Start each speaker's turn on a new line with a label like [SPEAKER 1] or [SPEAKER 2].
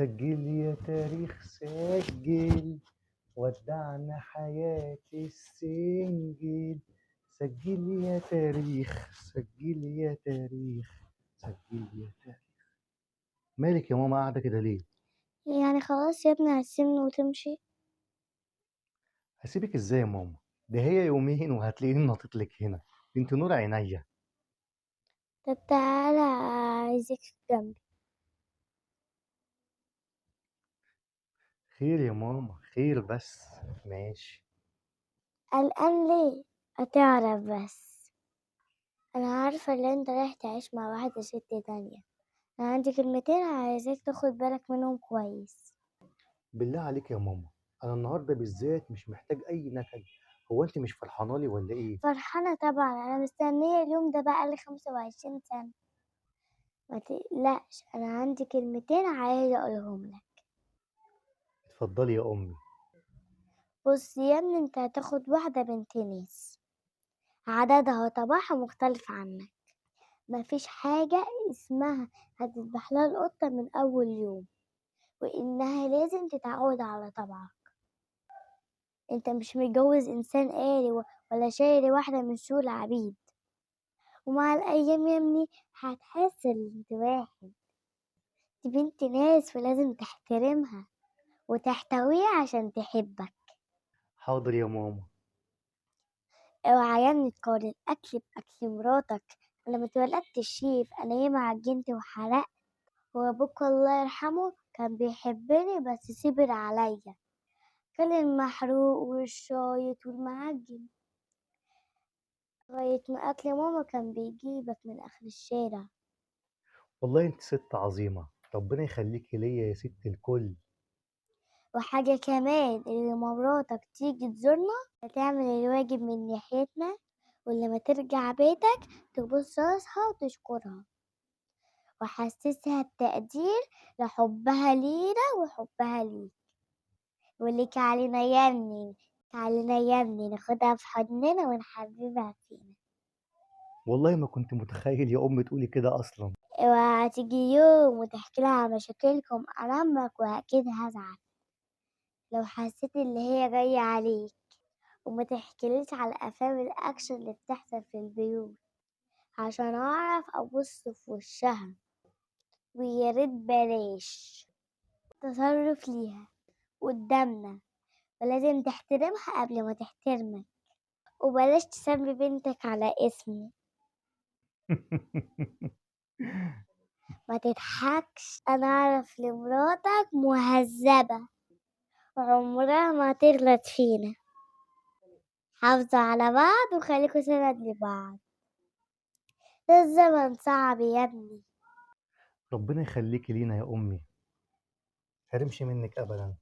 [SPEAKER 1] سجل يا تاريخ سجل، ودعنا حياة السنجل. سجل يا تاريخ، سجل يا تاريخ، سجل يا تاريخ. مالك يا ماما قاعدة كده ليه؟
[SPEAKER 2] يعني خلاص يا ابني هتسيبني وتمشي؟
[SPEAKER 1] هسيبك ازاي يا ماما؟ ده هي يومين وهتلاقيني ناطط لك هنا. انت نور عينيا.
[SPEAKER 2] طب تعالى، عايزك جنبي.
[SPEAKER 1] خير يا ماما، خير بس. ماشي.
[SPEAKER 2] قلقان ليه؟ هتعرف بس. انا عارفة ان انت رايح تعيش مع واحدة ست تانية. انا عندي كلمتين عايزاك تاخد بالك منهم كويس.
[SPEAKER 1] بالله عليك يا ماما، انا النهارده بالذات مش محتاج اي نكد. هو انت مش فرحانه لي ولا ايه؟
[SPEAKER 2] فرحانة طبعا، انا مستنية اليوم ده بقالي 25 سنة. ما تقلقش، انا عندي كلمتين عايزة اقولهم لك.
[SPEAKER 1] اتفضلي يا امي.
[SPEAKER 2] بص يا ابني، انت هتاخد واحدة بنت ناس، عددها وطباعها مختلف عنك. مفيش حاجة اسمها هتذبح لها القطة من أول يوم، وإنها لازم تتعود على طبعك. انت مش متجوز إنسان آلي ولا شاري واحدة من سوق العبيد. ومع الأيام يا ابني هتحس إن انت واحد. دي بنت ناس ولازم تحترمها وتحتويها عشان تحبك.
[SPEAKER 1] حاضر يا ماما.
[SPEAKER 2] اوعى يا ابني تقارن الأكل بأكل مراتك. أنا لما اتولدت الشيف أنا ياما عجنت وحرقت، وأبوك الله يرحمه كان بيحبني بس صبر عليا. كان المحروق والشايط والمعجن لغاية ما أكل ماما كان بيجيبك من آخر الشارع.
[SPEAKER 1] والله انت ست عظيمه، ربنا يخليكي ليا يا ست الكل.
[SPEAKER 2] وحاجة كمان، اللي مراتك تيجي تزورنا هتعمل الواجب من ناحيتنا، ولما ترجع بيتك تبص راسها وتشكرها وحسسها التقدير لحبها لينا وحبها ليك. وليك علينا يا ابني، علينا يا ابني ناخدها في حضننا ونحببها فينا.
[SPEAKER 1] والله ما كنت متخيل يا ام تقولي كده اصلا.
[SPEAKER 2] اوعى تيجي يوم وتحكي لها على مشاكلكم أمامك، وأكيد هزعل لو حسيت اللي هي جاية عليك. وما تحكيليش على أفلام الأكشن اللي بتحصل في البيوت، عشان أعرف أبص في وشها. وياريت بلاش تصرف ليها قدامنا، ولازم تحترمها قبل ما تحترمك. وبلاش تسمي بنتك على اسمي. ما تضحكش، أنا أعرف لمراتك مهذبة وعمرها ما تغلط فينا. حافظوا على بعض وخليكوا سند لبعض. ده الزمن صعب يا ابني.
[SPEAKER 1] ربنا يخليكي لينا يا امي، هرمش منك ابدا.